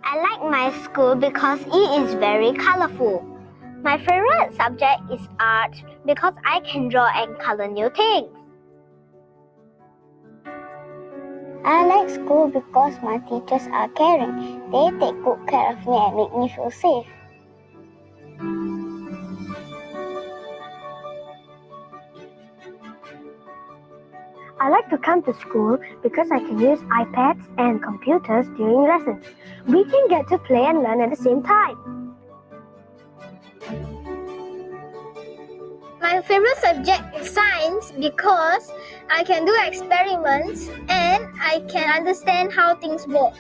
I like my school because it is very colorful. My favorite subject is art because I can draw and color new things. I like school because my teachers are caring. They take good care of me and make me feel safe. I like to come to school because I can use iPads and computers during lessons. We can get to play and learn at the same time. My favorite subject is science because I can do experiments and I can understand how things work.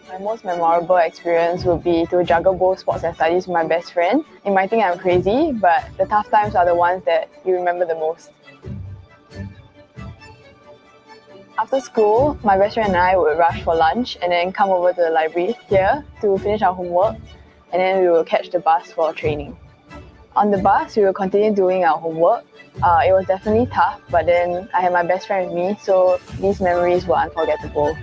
My most memorable experience would be to juggle both sports and studies with my best friend. You might think I'm crazy, but the tough times are the ones that you remember the most. After school, my best friend and I would rush for lunch and then come over to the library here to finish our homework, and then we will catch the bus for training. On the bus, we will continue doing our homework. It was definitely tough, but then I had my best friend with me, so these memories were unforgettable.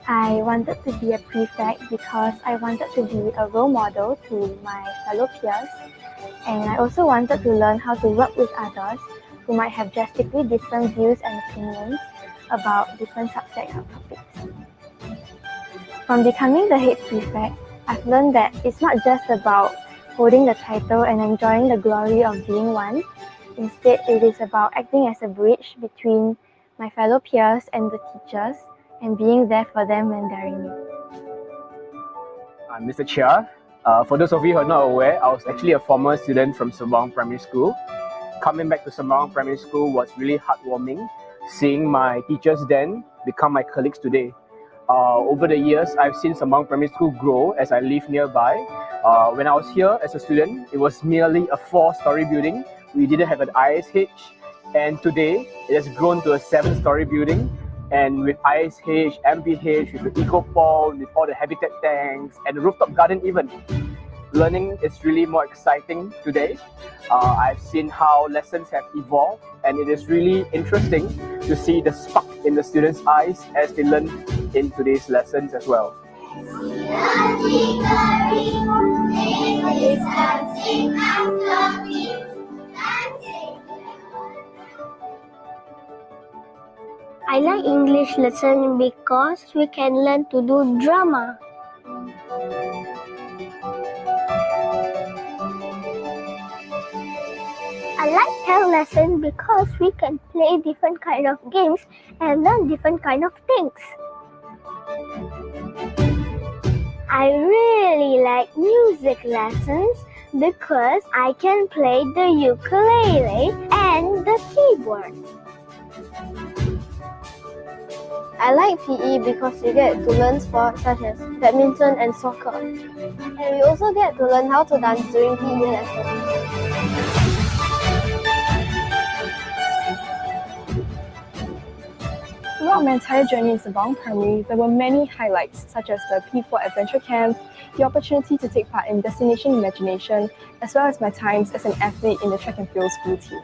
I wanted to be a prefect because I wanted to be a role model to my fellow peers, and I also wanted to learn how to work with others who might have drastically different views and opinions about different subjects or topics. From becoming the head prefect, I've learned that it's not just about holding the title and enjoying the glory of being one. Instead, it is about acting as a bridge between my fellow peers and the teachers, and being there for them when they're in need. I'm Mr. Chia. For those of you who are not aware, I was actually a former student from Sembawang Primary School. Coming back to Sembawang Primary School was really heartwarming, seeing my teachers then become my colleagues today. Over the years, I've seen Sembawang Primary School grow as I live nearby. When I was here as a student, it was merely a 4-story building. We didn't have an ISH, and today it has grown to a 7-story building. And with ISH, MPH, with the eco pond, with all the habitat tanks, and the rooftop garden even. Learning is really more exciting today. I've seen how lessons have evolved, and it is really interesting to see the spark in the students' eyes as they learn in today's lessons as well. I like English lesson because we can learn to do drama. I like health lesson because we can play different kind of games and learn different kind of things. I really like music lessons because I can play the ukulele and the keyboard. I like PE because we get to learn sports such as badminton and soccer. And we also get to learn how to dance during PE lessons. Throughout my entire journey in Sembawang Primary, there were many highlights such as the P4 Adventure Camp, the opportunity to take part in Destination Imagination, as well as my times as an athlete in the track and field school team.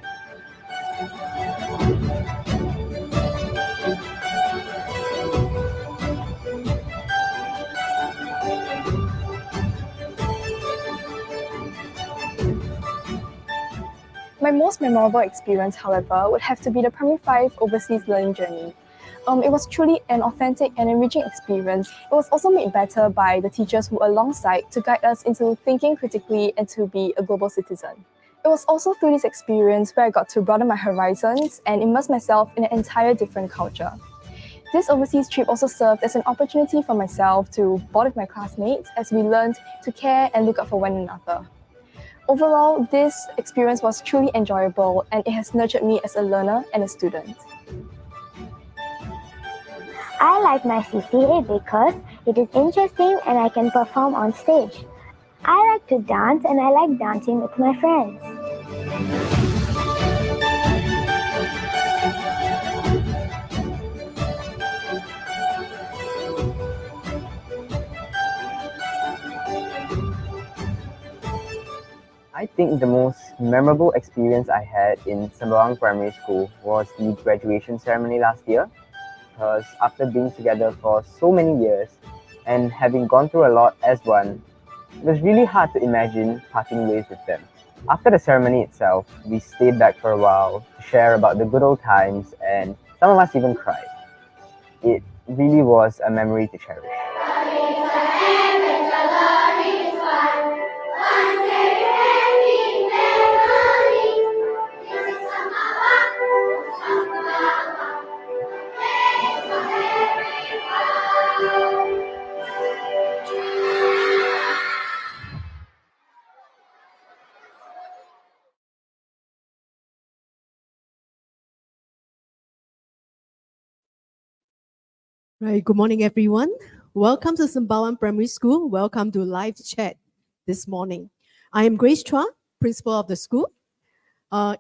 My most memorable experience, however, would have to be the Primary 5 overseas learning journey. It was truly an authentic and enriching experience. It was also made better by the teachers who were alongside to guide us into thinking critically and to be a global citizen. It was also through this experience where I got to broaden my horizons and immerse myself in an entire different culture. This overseas trip also served as an opportunity for myself to bond with my classmates as we learned to care and look out for one another. Overall, this experience was truly enjoyable and it has nurtured me as a learner and a student. I like my CCA because it is interesting and I can perform on stage. I like to dance and I like dancing with my friends. I think the most memorable experience I had in Sembawang Primary School was the graduation ceremony last year. Because after being together for so many years and having gone through a lot as one, it was really hard to imagine parting ways with them. After the ceremony itself, we stayed back for a while to share about the good old times, and some of us even cried. It really was a memory to cherish. Right, good morning, everyone. Welcome to Sembawang Primary School. Welcome to live chat this morning. I am Grace Chua, principal of the school.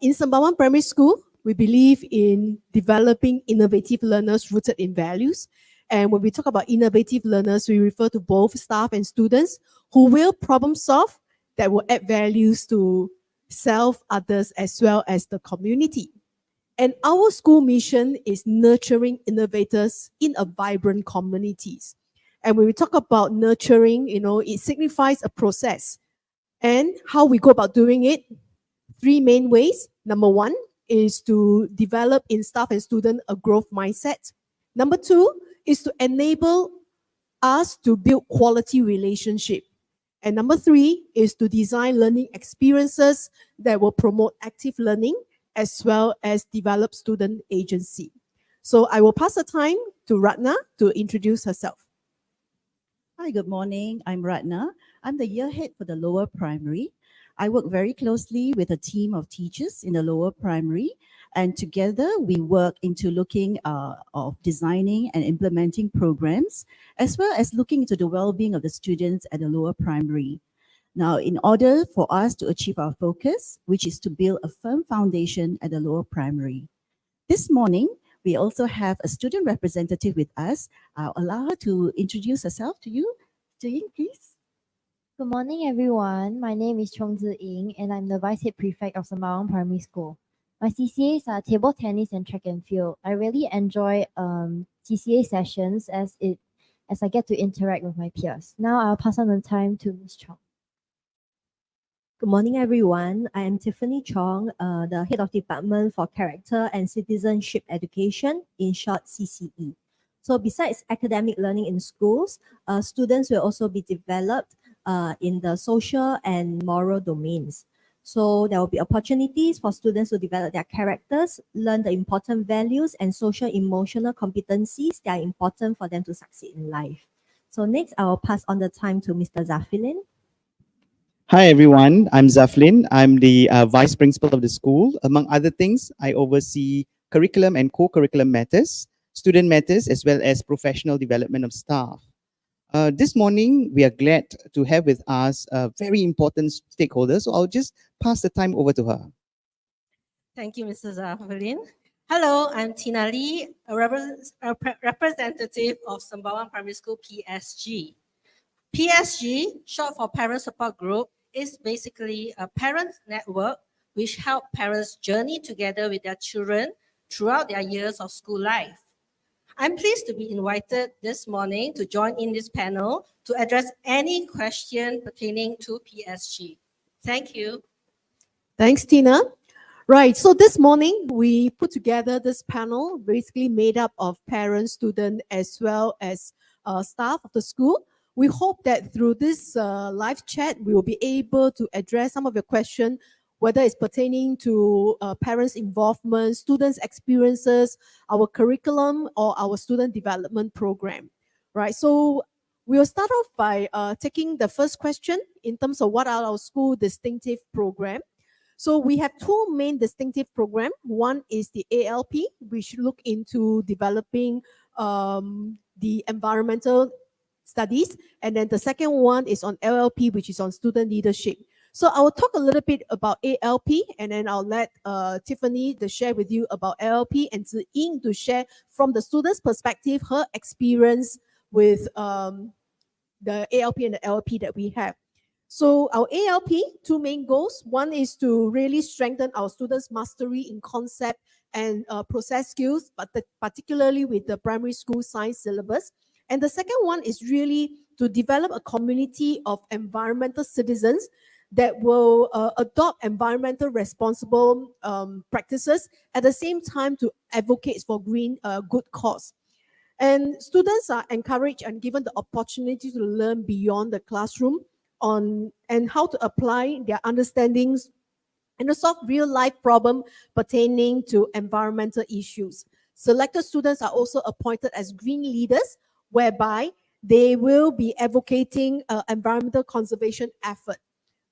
In Sembawang Primary School, we believe in developing innovative learners rooted in values. And when we talk about innovative learners, we refer to both staff and students who will problem solve that will add values to self, others, as well as the community. And our school mission is nurturing innovators in a vibrant communities. And when we talk about nurturing, it signifies a process. And how we go about doing it, three main ways. Number one is to develop in staff and student a growth mindset. Number two is to enable us to build quality relationship. And number three is to design learning experiences that will promote active learning as well as develop student agency. So I will pass the time to Ratna to introduce herself. Hi, good morning. I'm Ratna. I'm the year head for the lower primary. I work very closely with a team of teachers in the lower primary, and together we work into looking of designing and implementing programs, as well as looking into the well-being of the students at the lower primary. Now, in order for us to achieve our focus, which is to build a firm foundation at the lower primary. This morning, we also have a student representative with us. I'll allow her to introduce herself to you. Jing, please. Good morning, everyone. My name is Chong Zi Ying, and I'm the Vice Head Prefect of Sembawang Primary School. My CCAs are table tennis and track and field. I really enjoy CCA sessions as I get to interact with my peers. Now I'll pass on the time to Ms. Chong. Good morning, everyone. I am Tiffany Chong, the Head of Department for Character and Citizenship Education, in short CCE. So besides academic learning in schools, students will also be developed in the social and moral domains. So there will be opportunities for students to develop their characters, learn the important values and social emotional competencies that are important for them to succeed in life. So next, I will pass on the time to Mr. Zafilin. Hi everyone, I'm Zaflin. I'm the Vice Principal of the school. Among other things, I oversee curriculum and co-curriculum matters, student matters, as well as professional development of staff. This morning, we are glad to have with us a very important stakeholder, so I'll just pass the time over to her. Thank you, Mr. Zaflin. Hello, I'm Tina Lee, a representative of Sembawang Primary School PSG. PSG, short for Parent Support Group, is basically a parent network which help parents journey together with their children throughout their years of school life. I'm pleased to be invited this morning to join in this panel to address any question pertaining to PSG. Thank you. Thanks, Tina. Right, so this morning we put together this panel basically made up of parents, students, as well as staff of the school. We hope that through this live chat, we will be able to address some of your questions, whether it's pertaining to parents' involvement, students' experiences, our curriculum, or our student development program, right? So we'll start off by taking the first question in terms of what are our school distinctive program. So we have two main distinctive programs. One is the ALP, which look into developing the environmental studies. And then the second one is on LLP, which is on student leadership. So I will talk a little bit about ALP, and then I'll let Tiffany to share with you about LLP, and Zi Ying to share from the student's perspective her experience with the ALP and the LLP that we have. So our ALP, two main goals. One is to really strengthen our students' mastery in concept and process skills, but particularly with the primary school science syllabus. And the second one is really to develop a community of environmental citizens that will adopt environmental responsible practices, at the same time to advocate for green good cause. And students are encouraged and given the opportunity to learn beyond the classroom on and how to apply their understandings and to solve real life problem pertaining to environmental issues. Selected students are also appointed as green leaders, whereby they will be advocating environmental conservation effort.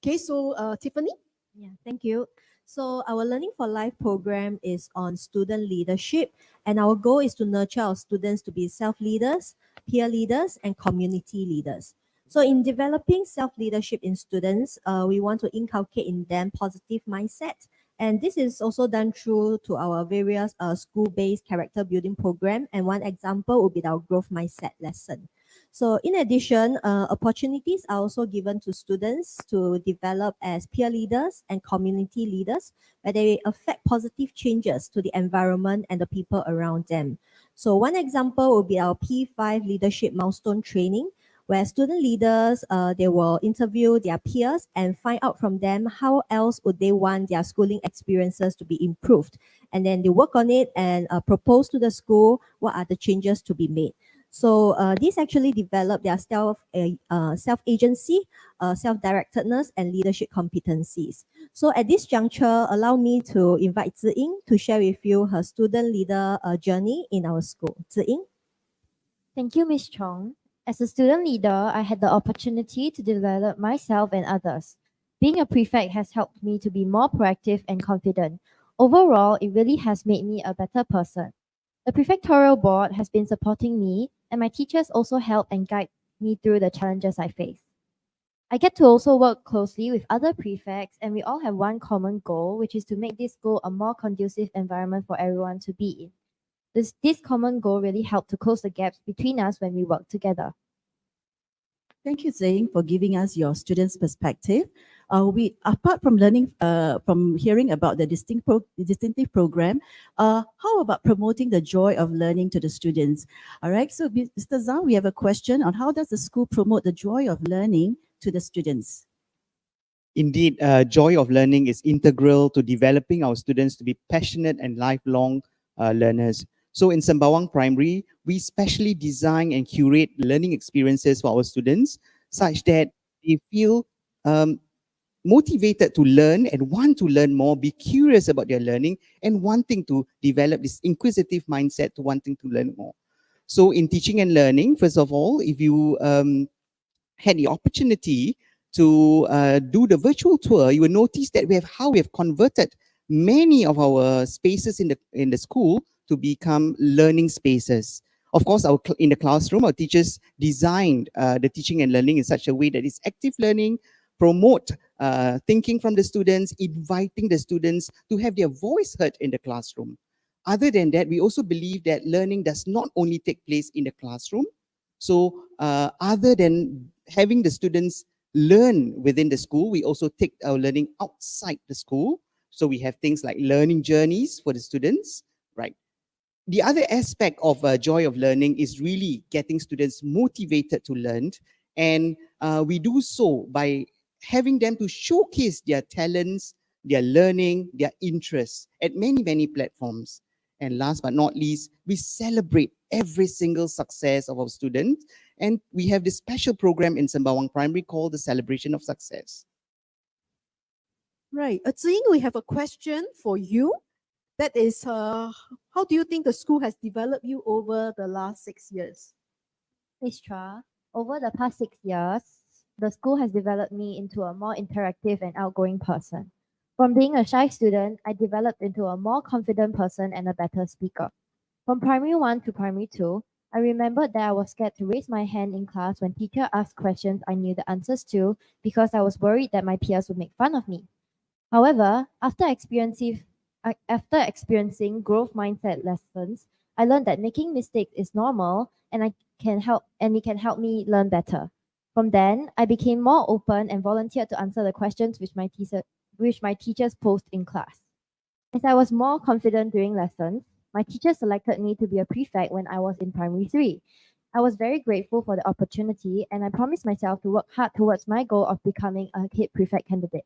Okay, so Tiffany? Yeah, thank you. So our Learning for Life program is on student leadership, and our goal is to nurture our students to be self-leaders, peer leaders, and community leaders. So in developing self-leadership in students, we want to inculcate in them positive mindset. And this is also done through to our various school-based character building program. And one example would be our growth mindset lesson. So in addition, opportunities are also given to students to develop as peer leaders and community leaders, where they affect positive changes to the environment and the people around them. So one example will be our P5 leadership milestone training, where student leaders, they will interview their peers and find out from them how else would they want their schooling experiences to be improved. And then they work on it and propose to the school what are the changes to be made. So these actually develop their self agency, self-directedness, and leadership competencies. So at this juncture, allow me to invite Zi Ying to share with you her student leader journey in our school. Zi Ying. Thank you, Ms. Chong. As a student leader, I had the opportunity to develop myself and others. Being a prefect has helped me to be more proactive and confident. Overall, it really has made me a better person. The prefectorial board has been supporting me, and my teachers also help and guide me through the challenges I face. I get to also work closely with other prefects, and we all have one common goal, which is to make this school a more conducive environment for everyone to be in. This common goal really helped to close the gaps between us when we work together. Thank you, Zing, for giving us your students' perspective. We, apart from learning, from hearing about the distinctive program, how about promoting the joy of learning to the students? All right, so Mr. Zhang, we have a question on how does the school promote the joy of learning to the students? Indeed, joy of learning is integral to developing our students to be passionate and lifelong learners. So in Sembawang Primary, we specially design and curate learning experiences for our students such that they feel motivated to learn and want to learn more, be curious about their learning, and wanting to develop this inquisitive mindset to wanting to learn more. So in teaching and learning, first of all, if you had the opportunity to do the virtual tour, you will notice that we have converted many of our spaces in the school to become learning spaces. Of course, in the classroom, our teachers designed the teaching and learning in such a way that it's active learning, promote thinking from the students, inviting the students to have their voice heard in the classroom. Other than that, we also believe that learning does not only take place in the classroom. So other than having the students learn within the school, we also take our learning outside the school. So we have things like learning journeys for the students, right? The other aspect of joy of learning is really getting students motivated to learn. And we do so by having them to showcase their talents, their learning, their interests at many, many platforms. And last but not least, we celebrate every single success of our students. And we have this special program in Sembawang Primary called the Celebration of Success. Right. Zi Ying, we have a question for you. That is, how do you think the school has developed you over the last 6 years? Ms. Chua, over the past 6 years, the school has developed me into a more interactive and outgoing person. From being a shy student, I developed into a more confident person and a better speaker. From primary 1 to primary 2, I remembered that I was scared to raise my hand in class when teacher asked questions I knew the answers to because I was worried that my peers would make fun of me. However, after experiencing growth mindset lessons, I learned that making mistakes is normal and it can help me learn better. From then, I became more open and volunteered to answer the questions which my teachers posed in class. As I was more confident during lessons, my teacher selected me to be a prefect when I was in primary 3. I was very grateful for the opportunity and I promised myself to work hard towards my goal of becoming a head prefect candidate.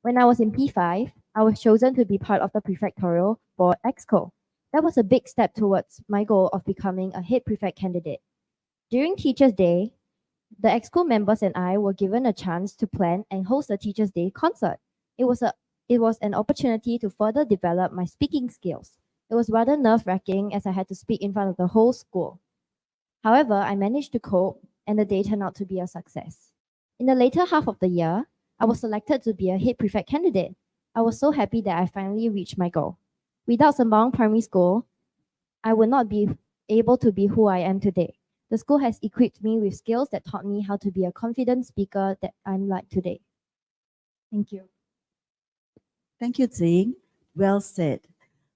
When I was in P5, I was chosen to be part of the prefectorial board exco. That was a big step towards my goal of becoming a head prefect candidate. During Teachers' Day, the exco members and I were given a chance to plan and host a Teachers' Day concert. It was an opportunity to further develop my speaking skills. It was rather nerve-wracking as I had to speak in front of the whole school. However, I managed to cope and the day turned out to be a success. In the later half of the year, I was selected to be a head prefect candidate. I was so happy that I finally reached my goal. Without Sembawang Primary School, I would not be able to be who I am today. The school has equipped me with skills that taught me how to be a confident speaker that I'm like today. Thank you. Thank you, Zing. Well said.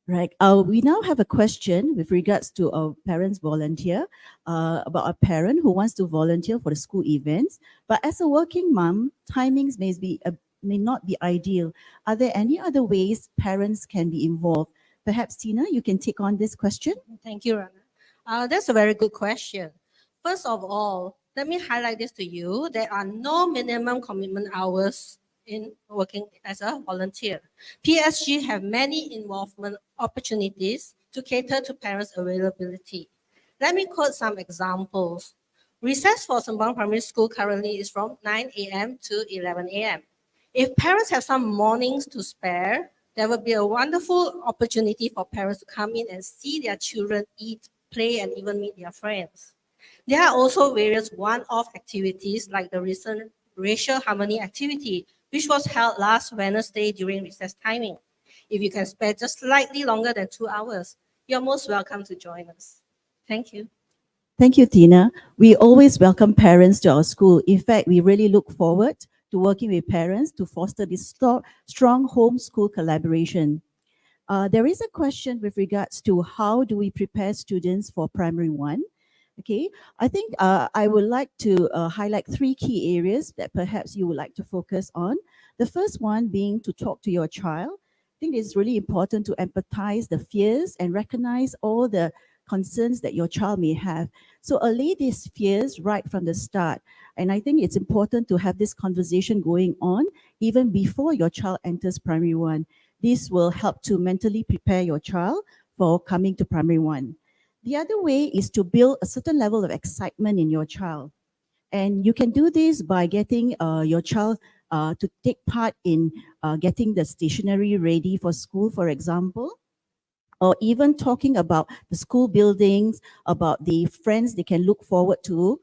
Right. We now have a question with regards to our parents volunteer about a parent who wants to volunteer for the school events. But as a working mom, timings may not be ideal. Are there any other ways parents can be involved? Perhaps Tina, you can take on this question. Thank you, Rana. That's a very good question. First of all, let me highlight this to you. There are no minimum commitment hours in working as a volunteer. PSG have many involvement opportunities to cater to parents' availability. Let me quote some examples. Recess for Sembawang Primary School currently is from 9 a.m. to 11 a.m. If parents have some mornings to spare, there will be a wonderful opportunity for parents to come in and see their children eat, play, and even meet their friends. There are also various one-off activities like the recent racial harmony activity, which was held last Wednesday during recess timing. If you can spare just slightly longer than 2 hours, you're most welcome to join us. Thank you. Thank you, Tina. We always welcome parents to our school. In fact, we really look forward to working with parents to foster this strong home-school collaboration. There is a question with regards to how do we prepare students for primary 1. Okay, I think I would like to highlight 3 key areas that perhaps you would like to focus on. The first one being to talk to your child. I think it's really important to empathize the fears and recognize all the concerns that your child may have. So allay these fears right from the start. And I think it's important to have this conversation going on even before your child enters primary 1. This will help to mentally prepare your child for coming to primary 1. The other way is to build a certain level of excitement in your child. And you can do this by getting your child to take part in getting the stationery ready for school, for example, or even talking about the school buildings, about the friends they can look forward to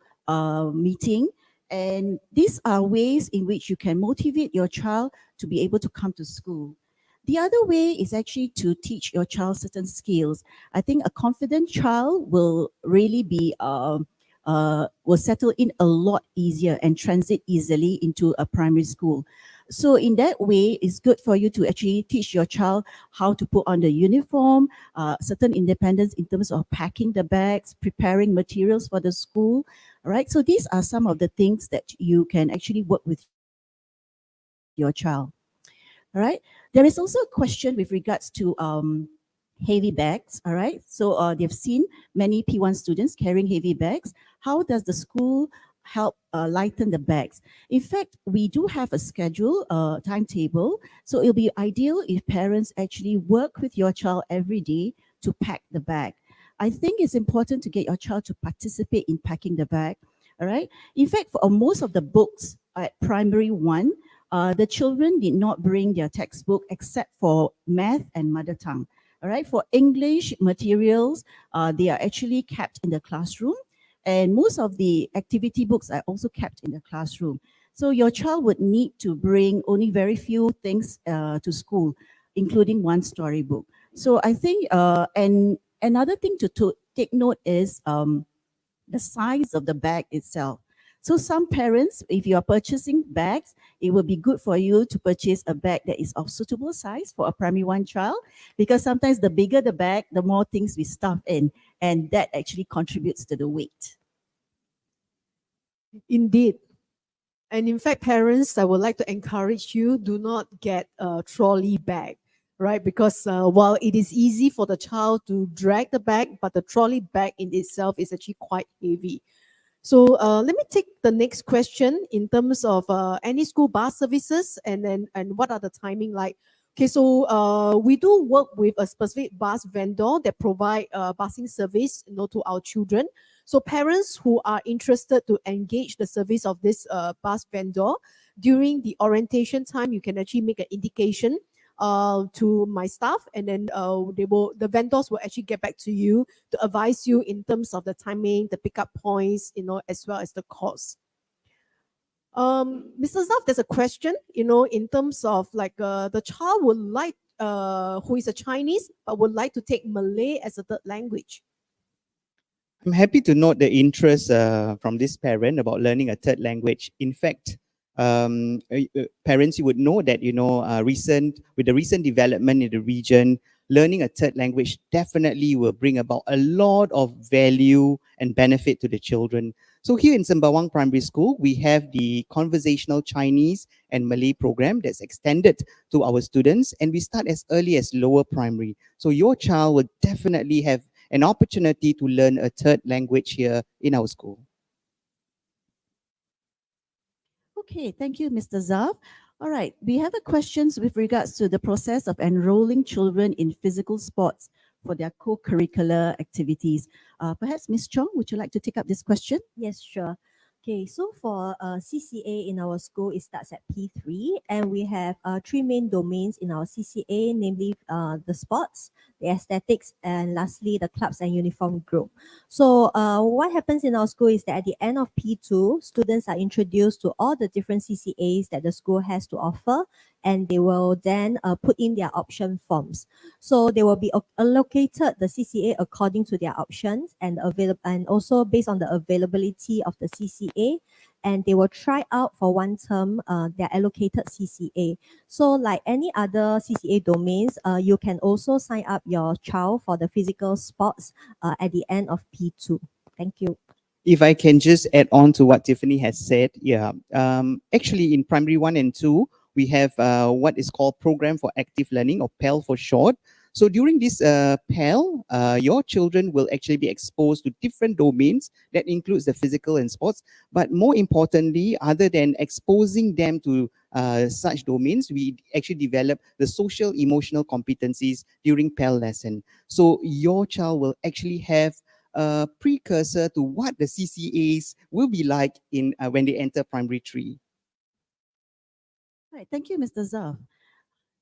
meeting. And these are ways in which you can motivate your child to be able to come to school. The other way is actually to teach your child certain skills. I think a confident child will really be will settle in a lot easier and transit easily into a primary school. So in that way, it's good for you to actually teach your child how to put on the uniform, certain independence in terms of packing the bags, preparing materials for the school. All right. So these are some of the things that you can actually work with your child. All right. There is also a question with regards to heavy bags. All right. So they've seen many P1 students carrying heavy bags. How does the school help lighten the bags? In fact, we do have a schedule, timetable. So it'll be ideal if parents actually work with your child every day to pack the bag. I think it's important to get your child to participate in packing the bag. All right. In fact, for most of the books at primary 1, the children did not bring their textbook except for math and mother tongue. All right. For English materials, they are actually kept in the classroom. And most of the activity books are also kept in the classroom. So your child would need to bring only very few things to school, including one storybook. So I think, and another thing to take note is the size of the bag itself. So some parents, if you are purchasing bags, it will be good for you to purchase a bag that is of suitable size for a primary 1 child, because sometimes the bigger the bag, the more things we stuff in, and that actually contributes to the weight. Indeed. And in fact, parents, I would like to encourage you, do not get a trolley bag, right? Because while it is easy for the child to drag the bag, but the trolley bag in itself is actually quite heavy. So let me take the next question in terms of any school bus services and what are the timing like. Okay, so we do work with a specific bus vendor that provide busing service, to our children. So parents who are interested to engage the service of this bus vendor during the orientation time, you can actually make an indication to my staff, and then the vendors will actually get back to you to advise you in terms of the timing, the pickup points, as well as the cost. Mr. Zaf, there's a question, in terms of like the child would like, who is a Chinese, but would like to take Malay as a third language. I'm happy to note the interest from this parent about learning a third language. In fact, parents, you would know that, with the recent development in the region, learning a third language definitely will bring about a lot of value and benefit to the children. So here in Sembawang Primary School, we have the conversational Chinese and Malay program that's extended to our students, and we start as early as lower primary. So your child will definitely have an opportunity to learn a third language here in our school. Okay, thank you, Mr. Zaf. All right, we have a questions with regards to the process of enrolling children in physical sports for their co-curricular activities. Perhaps Ms. Chong, would you like to take up this question? Yes, sure. Okay, so for CCA in our school, it starts at P3, and we have three main domains in our CCA, namely the sports, the aesthetics, and lastly, the clubs and uniform group. So what happens in our school is that at the end of P2, students are introduced to all the different CCAs that the school has to offer, and they will then put in their option forms. So they will be allocated the CCA according to their options and also based on the availability of the CCA, and they will try out for one term their allocated CCA. So like any other CCA domains, you can also sign up your child for the physical sports at the end of P2. Thank you. If I can just add on to what Tiffany has said, actually in primary 1 and 2, we have what is called Program for Active Learning, or PAL for short. So during this PAL, your children will actually be exposed to different domains that includes the physical and sports. But more importantly, other than exposing them to such domains, we actually develop the social emotional competencies during PAL lesson. So your child will actually have a precursor to what the CCAs will be like in when they enter primary 3. Right, thank you, Mr. Zaf.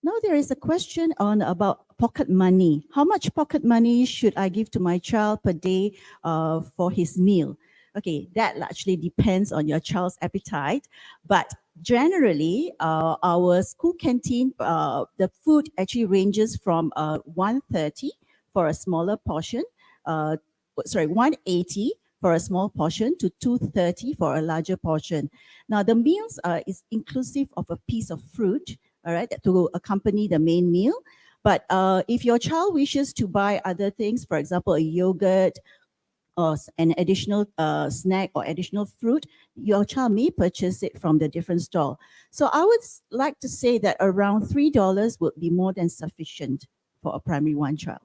Now there is a question on about pocket money. How much pocket money should I give to my child per day for his meal? Okay, that actually depends on your child's appetite, but generally our school canteen, the food actually ranges from 130 for a smaller portion, 180 for a small portion to 230 for a larger portion. Now the meals is inclusive of a piece of fruit, all right, to accompany the main meal. But if your child wishes to buy other things, for example, a yogurt or an additional snack or additional fruit, your child may purchase it from the different stall. So I would like to say that around $3 would be more than sufficient for a primary 1 child.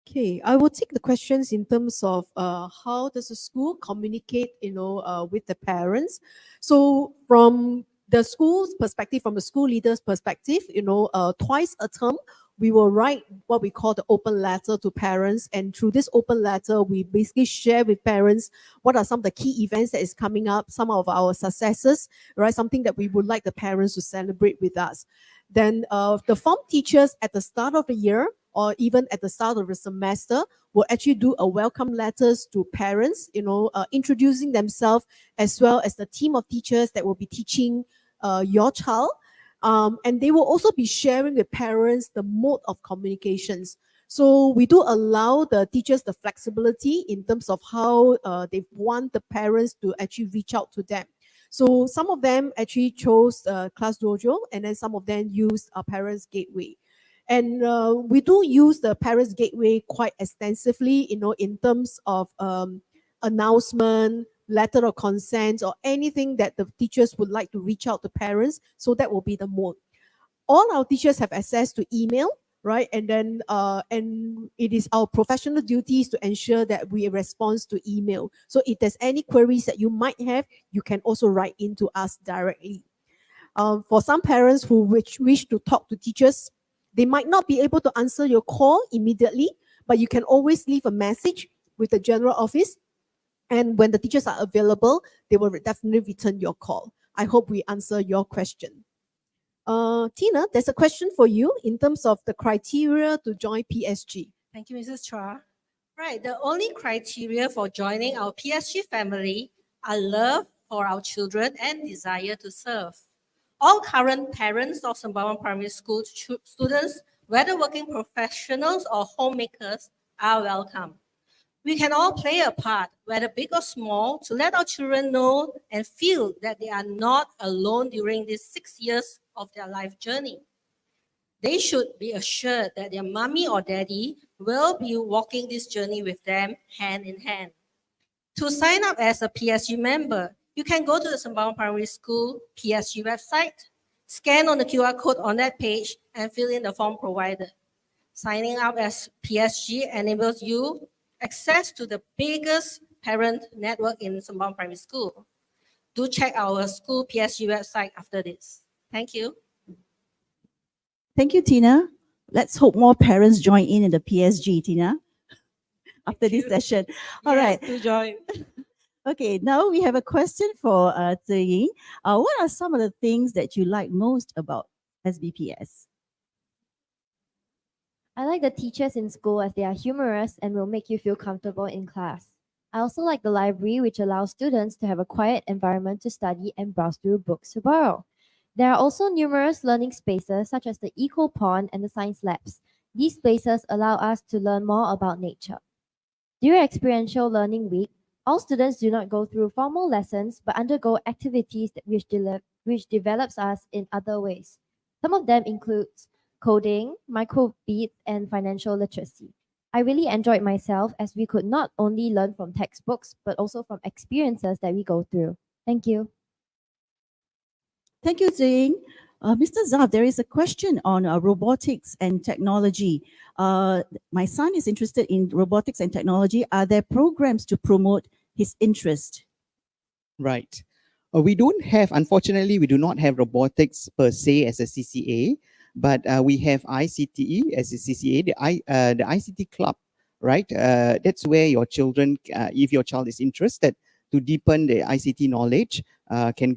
Okay, I will take the questions in terms of how does the school communicate, with the parents. So from the school's perspective, from the school leader's perspective, twice a term, we will write what we call the open letter to parents. And through this open letter, we basically share with parents what are some of the key events that is coming up, some of our successes, right? Something that we would like the parents to celebrate with us. Then the form teachers at the start of the year, or even at the start of the semester, will actually do a welcome letters to parents, introducing themselves, as well as the team of teachers that will be teaching your child. And they will also be sharing with parents the mode of communications. So we do allow the teachers the flexibility in terms of how they want the parents to actually reach out to them. So some of them actually chose Class Dojo, and then some of them used a Parents Gateway. And we do use the Parents Gateway quite extensively, in terms of announcement, letter of consent or anything that the teachers would like to reach out to parents. So that will be the mode. All our teachers have access to email, right? And then and it is our professional duties to ensure that we respond to email. So if there's any queries that you might have, you can also write into us directly. For some parents who wish to talk to teachers, they might not be able to answer your call immediately, but you can always leave a message with the general office. And when the teachers are available, they will definitely return your call. I hope we answer your question. Tina, there's a question for you in terms of the criteria to join PSG. Thank you, Mrs. Chua. Right, the only criteria for joining our PSG family are love for our children and desire to serve. All current parents of Sembawang Primary School students, whether working professionals or homemakers, are welcome. We can all play a part, whether big or small, to let our children know and feel that they are not alone during these 6 years of their life journey. They should be assured that their mommy or daddy will be walking this journey with them hand in hand. To sign up as a PSG member, you can go to the Sembawang Primary School PSG website, scan on the QR code on that page, and fill in the form provided. Signing up as PSG enables you access to the biggest parent network in Sembawang Primary School. Do check our school PSG website after this. Thank you. Thank you, Tina. Let's hope more parents join in the PSG, Tina, after this session. All right. To join. Okay, now we have a question for Tze Ying. What are some of the things that you like most about SBPS? I like the teachers in school as they are humorous and will make you feel comfortable in class. I also like the library, which allows students to have a quiet environment to study and browse through books to borrow. There are also numerous learning spaces such as the Eco Pond and the Science Labs. These places allow us to learn more about nature. During Experiential Learning Week, all students do not go through formal lessons but undergo activities which develops us in other ways. Some of them include coding, microbeats, and financial literacy. I really enjoyed myself as we could not only learn from textbooks but also from experiences that we go through. Thank you. Thank you, Tze Ying. Mr. Zaf, there is a question on robotics and technology. My son is interested in robotics and technology. Are there programs to promote his interest? Right. We don't have, unfortunately, we do not have robotics per se as a CCA, but we have ICTE as a CCA, the ICT club, right? That's where your children, if your child is interested to deepen the ICT knowledge, can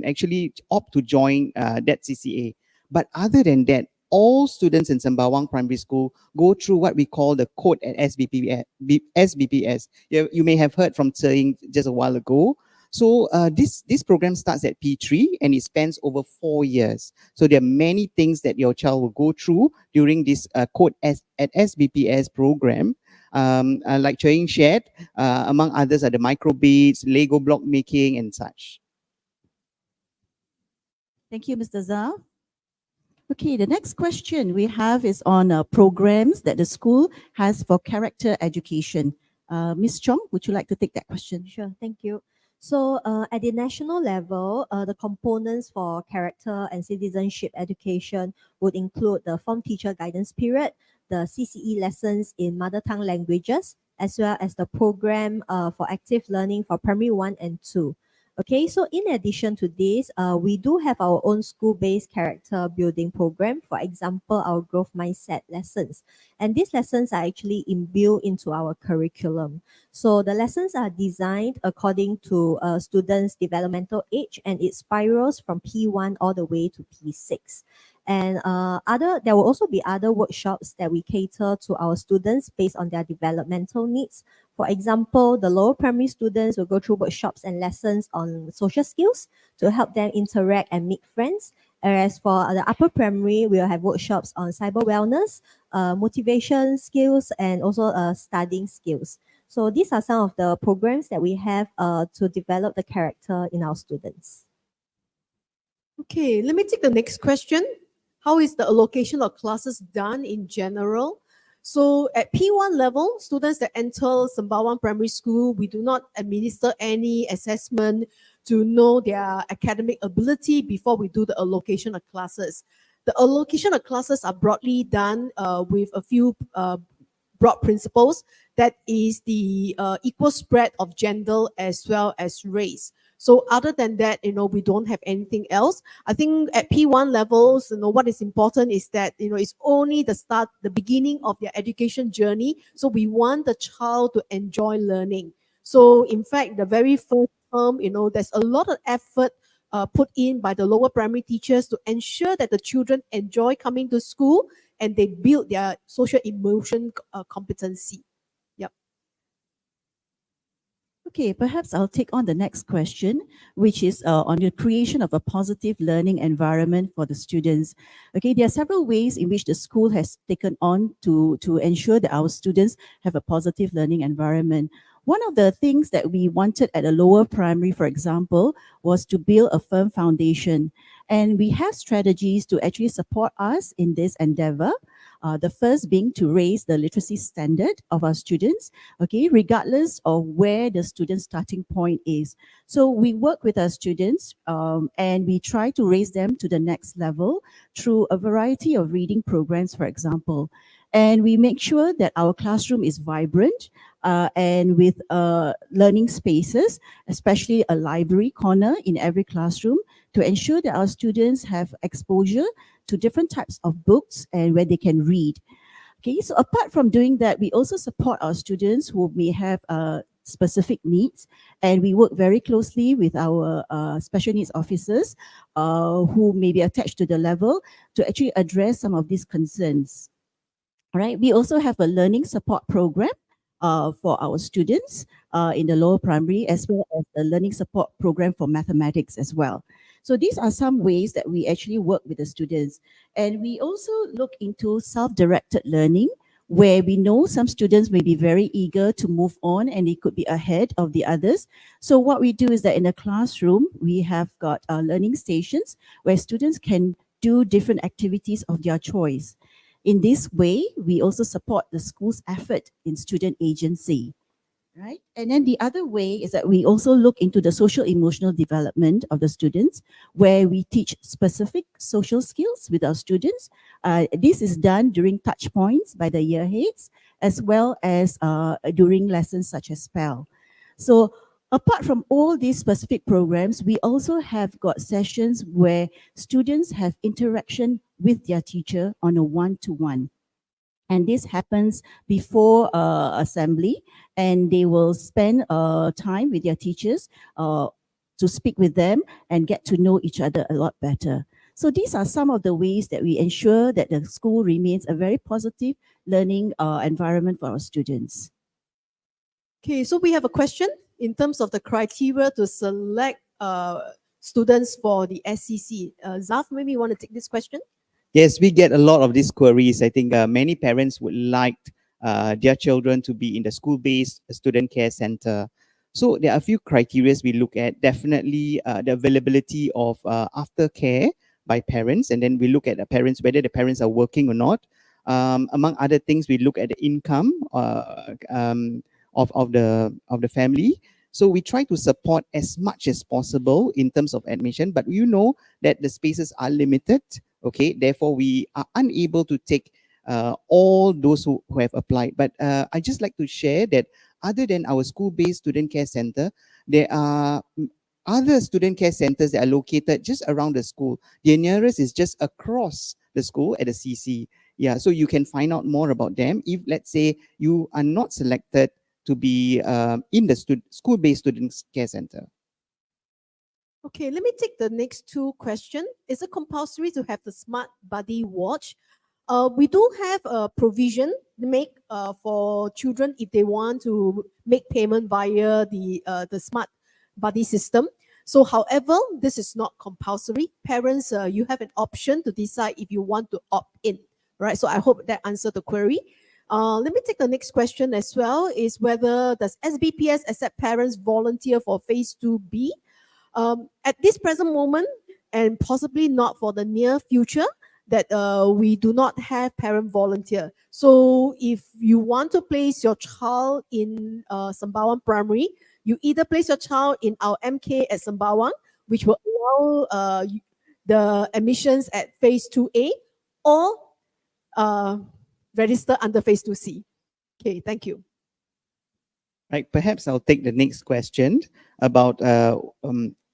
actually opt to join that CCA. But other than that, all students in Sembawang Primary School go through what we call the code at SBPS. You may have heard from Tze Ying just a while ago. So this program starts at P3 and it spans over 4 years. So there are many things that your child will go through during this code at SBPS program. Like Tze Ying shared, among others are the microbeats, Lego block making and such. Thank you, Mr. Zaf. Okay, the next question we have is on programs that the school has for character education. Ms. Chong, would you like to take that question? Sure, thank you. So at the national level, the components for character and citizenship education would include the form teacher guidance period, the CCE lessons in mother tongue languages, as well as the program for active learning for primary 1 and 2. Okay, so in addition to this, we do have our own school-based character building program. For example, our growth mindset lessons. And these lessons are actually inbuilt into our curriculum. So the lessons are designed according to students' developmental age, and it spirals from P1 all the way to P6. And there will also be other workshops that we cater to our students based on their developmental needs. For example, the lower primary students will go through workshops and lessons on social skills to help them interact and make friends. Whereas for the upper primary, we'll have workshops on cyber wellness, motivation skills, and also studying skills. So these are some of the programs that we have to develop the character in our students. Okay, let me take the next question. How is the allocation of classes done in general? So at P1 level, students that enter Sembawang Primary School, we do not administer any assessment to know their academic ability before we do the allocation of classes. The allocation of classes are broadly done with a few broad principles. That is the equal spread of gender as well as race. So other than that, we don't have anything else. I think at P1 levels, what is important is that, it's only the start, the beginning of their education journey. So we want the child to enjoy learning. So in fact, the very first term, there's a lot of effort put in by the lower primary teachers to ensure that the children enjoy coming to school and they build their social emotion competency. Yep. Okay, perhaps I'll take on the next question, which is on the creation of a positive learning environment for the students. Okay, there are several ways in which the school has taken on to ensure that our students have a positive learning environment. One of the things that we wanted at a lower primary, for example, was to build a firm foundation. And we have strategies to actually support us in this endeavor. The first being to raise the literacy standard of our students, okay, regardless of where the student's starting point is. So we work with our students and we try to raise them to the next level through a variety of reading programs, for example. And we make sure that our classroom is vibrant and with learning spaces, especially a library corner in every classroom, to ensure that our students have exposure to different types of books and where they can read. Okay, so apart from doing that, we also support our students who may have specific needs, and we work very closely with our special needs officers who may be attached to the level to actually address some of these concerns. All right, we also have a learning support program for our students in the lower primary, as well as the learning support program for mathematics as well. So these are some ways that we actually work with the students. And we also look into self-directed learning, where we know some students may be very eager to move on and they could be ahead of the others. So what we do is that in the classroom, we have got learning stations where students can do different activities of their choice. In this way, we also support the school's effort in student agency. Right? And then the other way is that we also look into the social emotional development of the students, where we teach specific social skills with our students. This is done during touch points by the year heads, as well as during lessons such as spell. So apart from all these specific programs, we also have got sessions where students have interaction with their teacher on a one-to-one. And this happens before assembly, and they will spend time with their teachers to speak with them and get to know each other a lot better. So these are some of the ways that we ensure that the school remains a very positive learning environment for our students. Okay, so we have a question in terms of the criteria to select students for the SCC. Zaf, maybe you want to take this question? Yes, we get a lot of these queries. I think many parents would like their children to be in the school-based student care center. So there are a few criteria we look at. Definitely the availability of aftercare by parents, and then we look at the parents, whether the parents are working or not. Among other things, we look at the income of the family. So we try to support as much as possible in terms of admission, but you know that the spaces are limited. Okay, therefore we are unable to take all those who have applied. But I just like to share that other than our school-based student care center, there are other student care centers that are located just around the school. The nearest is just across the school at the CC. Yeah, so you can find out more about them if, let's say, you are not selected to be in the school-based student care center. Okay, let me take the next two questions. Is it compulsory to have the smart buddy watch? We do have a provision to make for children if they want to make payment via the smart buddy system. So, however, this is not compulsory. Parents, you have an option to decide if you want to opt in, right? So I hope that answered the query. Let me take the next question as well, is whether does SBPS accept parents volunteer for phase 2B? At this present moment, and possibly not for the near future, that we do not have parent volunteer. So if you want to place your child in Sembawang Primary, you either place your child in our MK at Sembawang, which will allow the admissions at phase 2A, or register under phase 2C. Okay, thank you. Right, perhaps I'll take the next question about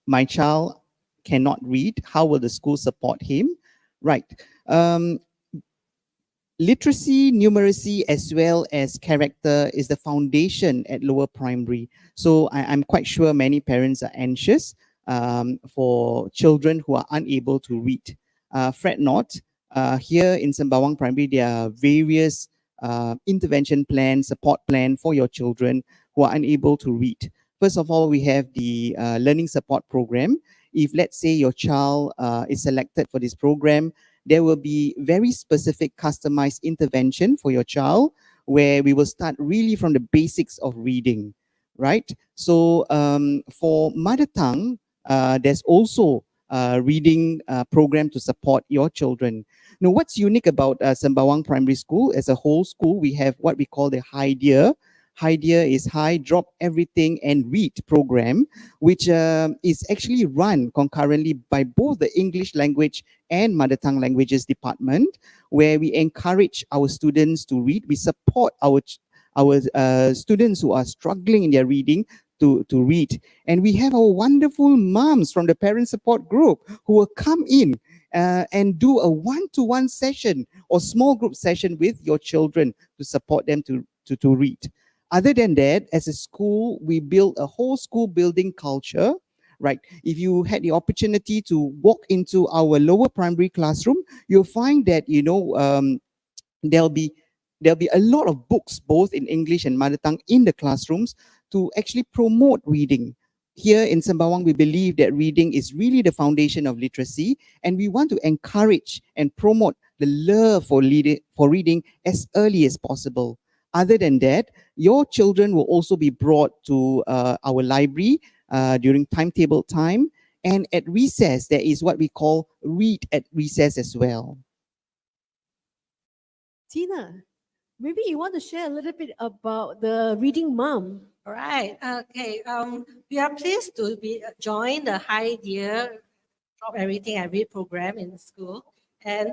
my child cannot read. How will the school support him? Right. Literacy, numeracy, as well as character is the foundation at lower primary. So I'm quite sure many parents are anxious for children who are unable to read. Fret not. Here in Sembawang Primary, there are various intervention plans, support plan for your children who are unable to read. First of all, we have the learning support program. If let's say your child is selected for this program, there will be very specific customized intervention for your child where we will start really from the basics of reading, right? So for mother tongue, there's also a reading program to support your children. Now, what's unique about Sembawang Primary School as a whole school, we have what we call the High Dear. High Dear is High Drop Everything and Read program, which is actually run concurrently by both the English language and mother tongue languages department, where we encourage our students to read. We support our students who are struggling in their reading to read. And we have our wonderful moms from the parent support group who will come in and do a one-to-one session or small group session with your children to support them to read. Other than that, as a school, we build a whole school building culture, right? If you had the opportunity to walk into our lower primary classroom, you'll find that, there'll be a lot of books, both in English and mother tongue, in the classrooms to actually promote reading. Here in Sembawang, we believe that reading is really the foundation of literacy, and we want to encourage and promote the love for reading as early as possible. Other than that, your children will also be brought to our library during timetable time, and at recess, there is what we call read at recess as well. Tina, maybe you want to share a little bit about the Reading Mom. All right. Okay. We are pleased to join the High Dear Drop Everything and Read program in the school. And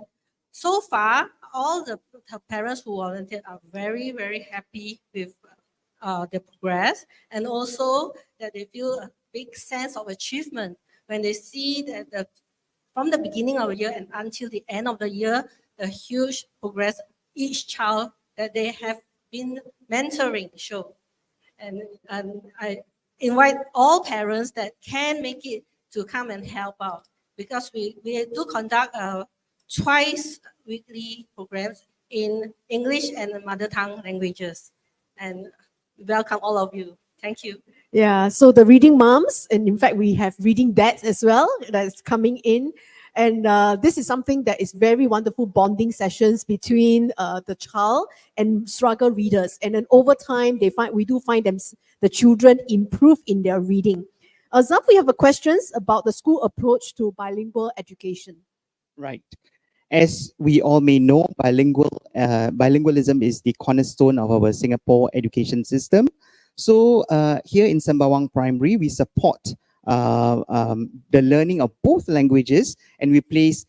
so far, all the parents who volunteered are very, very happy with the progress, and also that they feel a big sense of achievement when they see that from the beginning of the year and until the end of the year, the huge progress each child that they have been mentoring show. And I invite all parents that can make it to come and help out, because we do conduct twice weekly programs in English and mother tongue languages. And we welcome all of you. Thank you. Yeah, so the Reading Moms, and in fact, we have Reading Dads as well that's coming in. And this is something that is very wonderful bonding sessions between the child and struggle readers. And then over time, we do find the children improve in their reading. Zaf, we have a questions about the school approach to bilingual education. Right. As we all may know, bilingualism is the cornerstone of our Singapore education system. So here in Sembawang Primary, we support the learning of both languages, and we place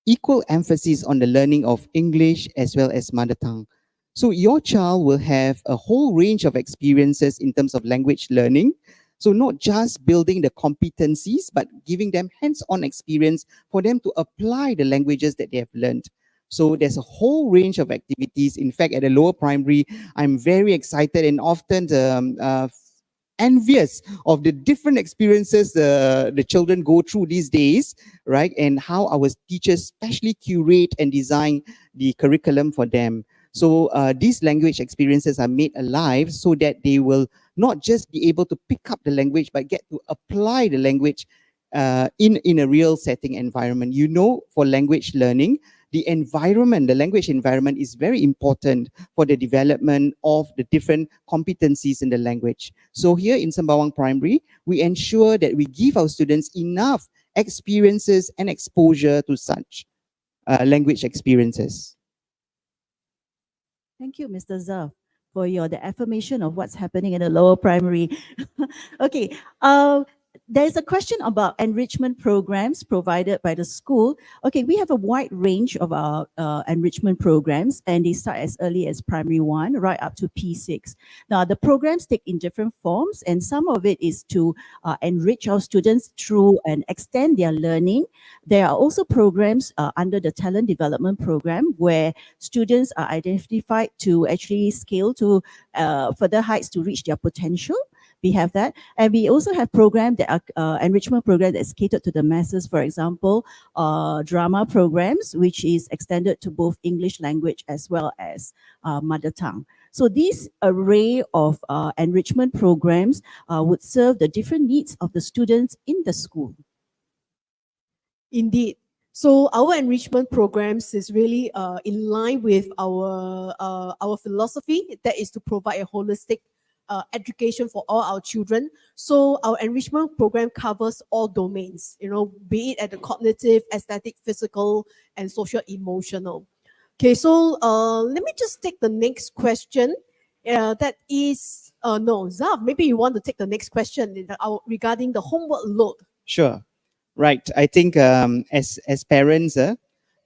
equal emphasis on the learning of English as well as mother tongue. So your child will have a whole range of experiences in terms of language learning. So not just building the competencies, but giving them hands-on experience for them to apply the languages that they have learned. So there's a whole range of activities. In fact, at the lower primary, I'm very excited and often envious of the different experiences the children go through these days, right? And how our teachers specially curate and design the curriculum for them. So these language experiences are made alive so that they will not just be able to pick up the language, but get to apply the language in a real setting environment. For language learning, the language environment is very important for the development of the different competencies in the language. So here in Sembawang Primary, we ensure that we give our students enough experiences and exposure to such. language experiences. Thank you, Mr. Zaf, for the affirmation of what's happening in the lower primary. Okay, there's a question about enrichment programs provided by the school. Okay, we have a wide range of our enrichment programs, and they start as early as primary 1 right up to P6. Now, the programs take in different forms, and some of it is to enrich our students through and extend their learning. There are also programs under the talent development program where students are identified to actually scale to further heights to reach their potential. We have that. And we also have programs that are enrichment programs that's catered to the masses. For example, drama programs, which is extended to both English language as well as mother tongue. So this array of enrichment programs would serve the different needs of the students in the school. Indeed. So our enrichment programs is really in line with our philosophy, that is to provide a holistic education for all our children. So our enrichment program covers all domains, be it at the cognitive, aesthetic, physical, and social emotional. Okay, so let me just take the next question. That is, no, Zav, maybe you want to take the next question regarding the homework load. Sure. Right. I think as parents,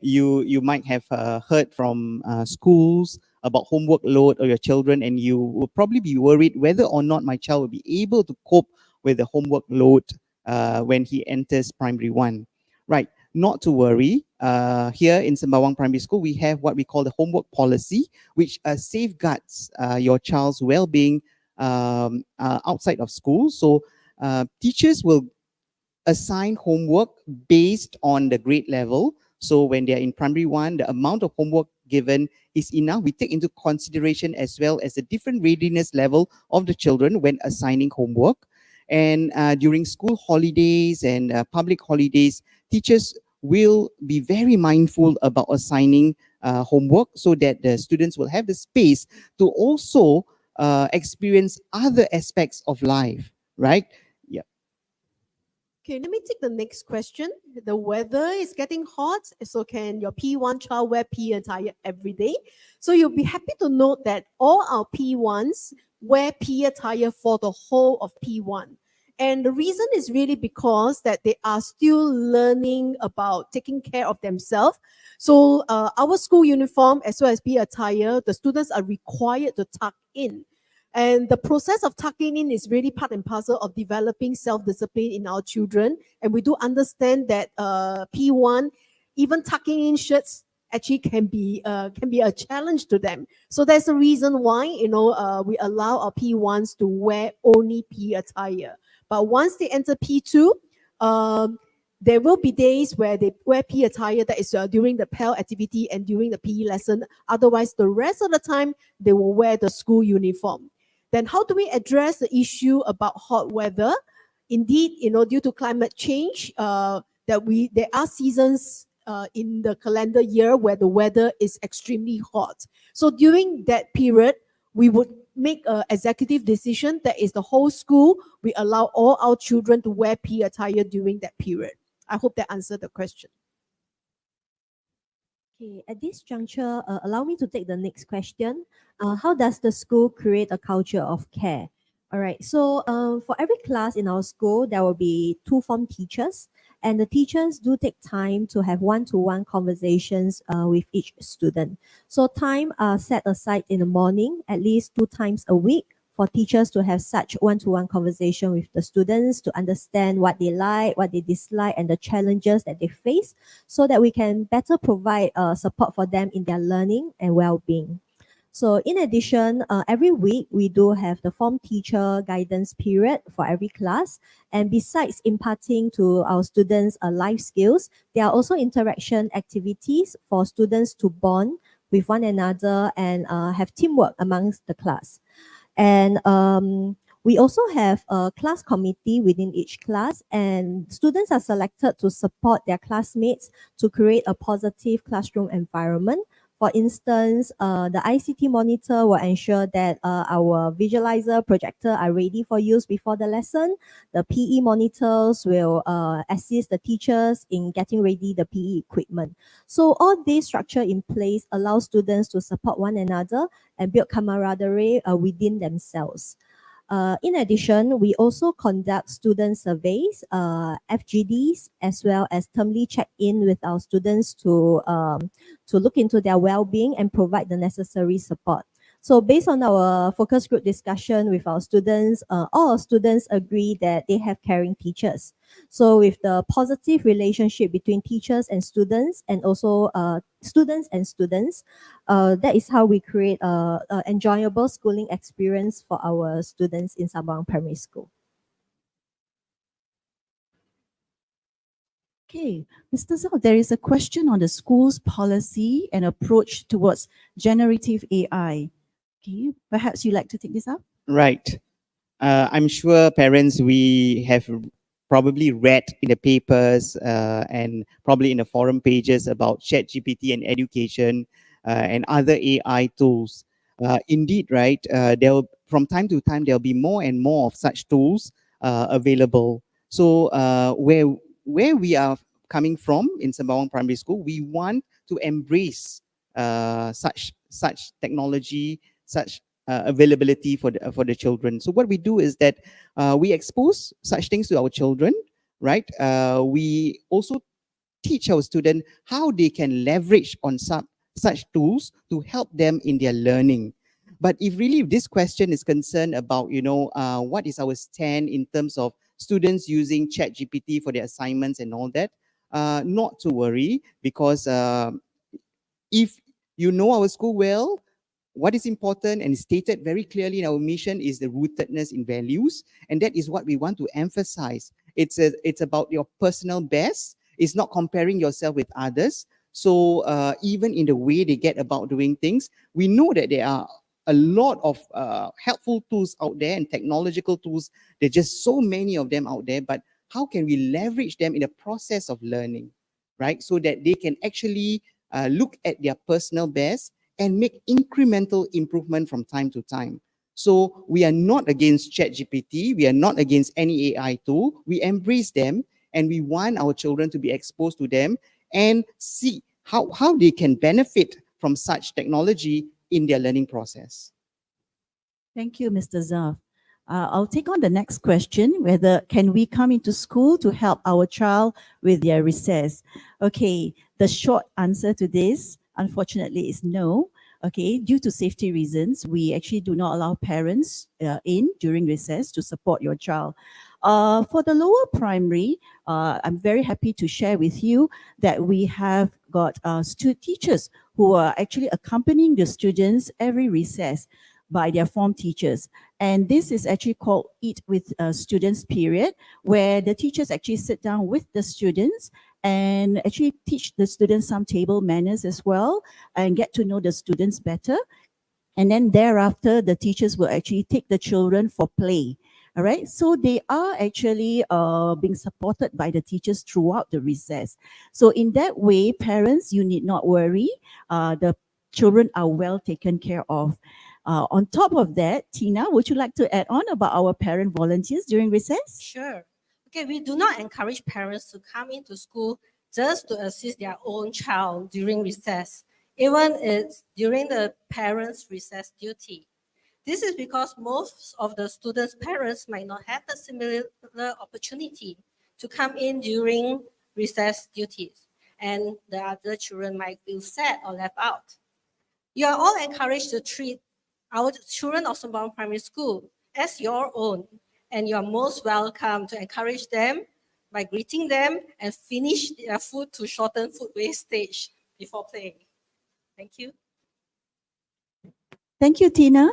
you might have heard from schools about homework load of your children, and you will probably be worried whether or not my child will be able to cope with the homework load when he enters primary 1. Right. Not to worry. Here in Sembawang Primary School, we have what we call the homework policy, which safeguards your child's well-being outside of school. So teachers will assign homework based on the grade level. So when they're in primary 1, the amount of homework given is enough. We take into consideration as well as the different readiness level of the children when assigning homework. And during school holidays and public holidays, teachers will be very mindful about assigning homework so that the students will have the space to also experience other aspects of life, right? Yeah. Okay, let me take the next question. The weather is getting hot, so can your P1 child wear PE attire every day? So you'll be happy to note that all our P1s wear PE attire for the whole of P1. And the reason is really because that they are still learning about taking care of themselves. So our school uniform as well as PE attire, the students are required to tuck in. And the process of tucking in is really part and parcel of developing self-discipline in our children. And we do understand that P1, even tucking in shirts actually can be a challenge to them. So that's the reason why we allow our P1s to wear only PE attire. But once they enter P2, there will be days where they wear PE attire, that is during the PAL activity and during the PE lesson. Otherwise, the rest of the time, they will wear the school uniform. Then how do we address the issue about hot weather? Indeed, due to climate change, there are seasons in the calendar year where the weather is extremely hot. So during that period, we would make an executive decision that is the whole school, we allow all our children to wear PE attire during that period. I hope that answered the question. Okay, at this juncture, allow me to take the next question. How does the school create a culture of care? All right, so for every class in our school, there will be 2 form teachers, and the teachers do take time to have one-to-one conversations with each student. So time set aside in the morning, at least 2 times a week, for teachers to have such one-to-one conversation with the students to understand what they like, what they dislike, and the challenges that they face, so that we can better provide support for them in their learning and well-being. So in addition, every week we do have the form teacher guidance period for every class. And besides imparting to our students life skills, there are also interaction activities for students to bond with one another and have teamwork amongst the class. And we also have a class committee within each class, and students are selected to support their classmates to create a positive classroom environment For instance, the ICT monitor will ensure that our visualizer projector are ready for use before the lesson. The PE monitors will assist the teachers in getting ready the PE equipment. So all this structure in place allows students to support one another and build camaraderie within themselves. In addition, we also conduct student surveys, FGDs, as well as termly check-in with our students to look into their well-being and provide the necessary support. So based on our focus group discussion with our students, all our students agree that they have caring teachers. So with the positive relationship between teachers and students, and also students, that is how we create a enjoyable schooling experience for our students in Sembawang Primary School. Okay, Mr. Zhao, there is a question on the school's policy and approach towards generative AI. Okay, perhaps you'd like to take this up? Right. I'm sure parents, we have probably read in the papers and probably in the forum pages about ChatGPT and education and other AI tools. Indeed, right, from time to time, there'll be more and more of such tools available. So where we are coming from in Sembawang Primary School, we want to embrace such technology, such availability for the children. So what we do is that we expose such things to our children, right? We also teach our students how they can leverage on such tools to help them in their learning. But if really this question is concerned about, what is our stand in terms of students using ChatGPT for their assignments and all that, not to worry, because if you know our school well, what is important and stated very clearly in our mission is the rootedness in values, and that is what we want to emphasize. It's about your personal best. It's not comparing yourself with others. So even in the way they get about doing things, we know that there are a lot of helpful tools out there and technological tools. There are just so many of them out there, but how can we leverage them in the process of learning, right? So that they can actually look at their personal best and make incremental improvement from time to time. So we are not against ChatGPT. We are not against any AI tool. We embrace them, and we want our children to be exposed to them and see how they can benefit from such technology in their learning process. Thank you, Mr. Zaf. I'll take on the next question, whether can we come into school to help our child with their recess? Okay, the short answer to this, unfortunately, is no. Okay, due to safety reasons, we actually do not allow parents in during recess to support your child. For the lower primary, I'm very happy to share with you that we have got teachers who are actually accompanying the students every recess by their form teachers. And this is actually called Eat with Students period, where the teachers actually sit down with the students and actually teach the students some table manners as well and get to know the students better. And then thereafter, the teachers will actually take the children for play. All right, so they are actually being supported by the teachers throughout the recess. So in that way, parents, you need not worry. The children are well taken care of. On top of that, Tina, would you like to add on about our parent volunteers during recess? Sure. Okay, we do not encourage parents to come into school just to assist their own child during recess, even it's during the parents' recess duty. This is because most of the students' parents might not have the similar opportunity to come in during recess duties, and the other children might feel sad or left out. You are all encouraged to treat our children of Sembawang Primary School as your own, and you are most welcome to encourage them by greeting them and finish their food to shorten food wastage before playing. Thank you. Thank you, Tina.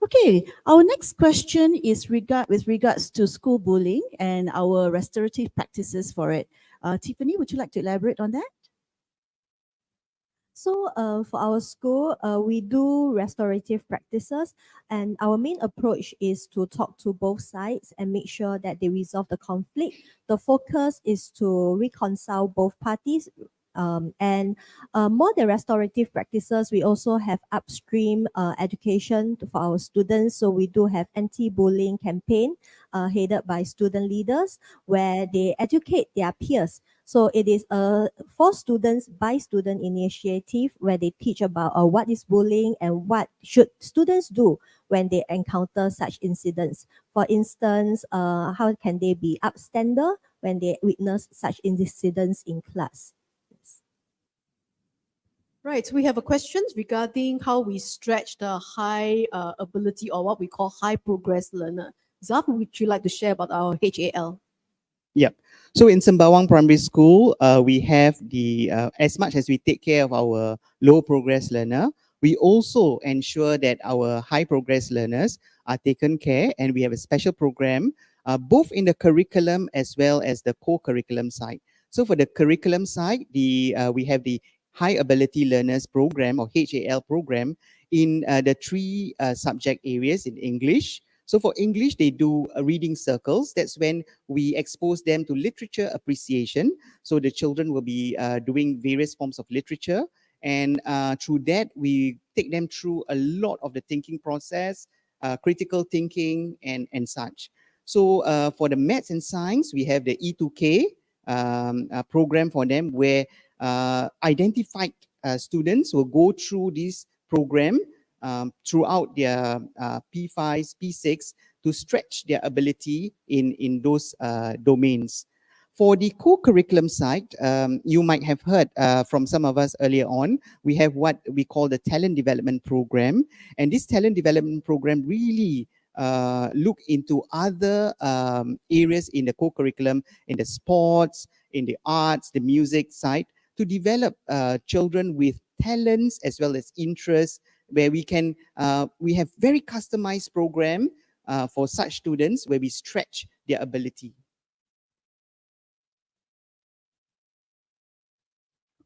Okay, our next question is with regards to school bullying and our restorative practices for it. Tiffany, would you like to elaborate on that? So for our school, we do restorative practices, and our main approach is to talk to both sides and make sure that they resolve the conflict. The focus is to reconcile both parties And more than restorative practices, we also have upstream education for our students. So we do have anti-bullying campaign headed by student leaders where they educate their peers. So it is a for students by student initiative where they teach about what is bullying and what should students do when they encounter such incidents. For instance, how can they be upstander when they witness such incidents in class? Yes. Right, we have a question regarding how we stretch the high ability or what we call high progress learner. Zaf, would you like to share about our HAL? Yep. So in Sembawang Primary School, we have the as much as we take care of our low progress learner, we also ensure that our high progress learners are taken care, and we have a special program both in the curriculum as well as the co-curriculum side. So for the curriculum side, we have the High Ability Learners Program or HAL program in the three subject areas in English. So for English, they do reading circles. That's when we expose them to literature appreciation. So the children will be doing various forms of literature. And through that, we take them through a lot of the thinking process, critical thinking, and such. So for the maths and science, we have the E2K program for them where identified students will go through this program throughout their P5, P6 to stretch their ability in those domains. For the co-curriculum side, you might have heard from some of us earlier on, we have what we call the talent development program. And this talent development program really look into other areas in the co-curriculum, in the sports, in the arts, the music side, to develop children with talents as well as interests, where we have very customized program for such students where we stretch their ability.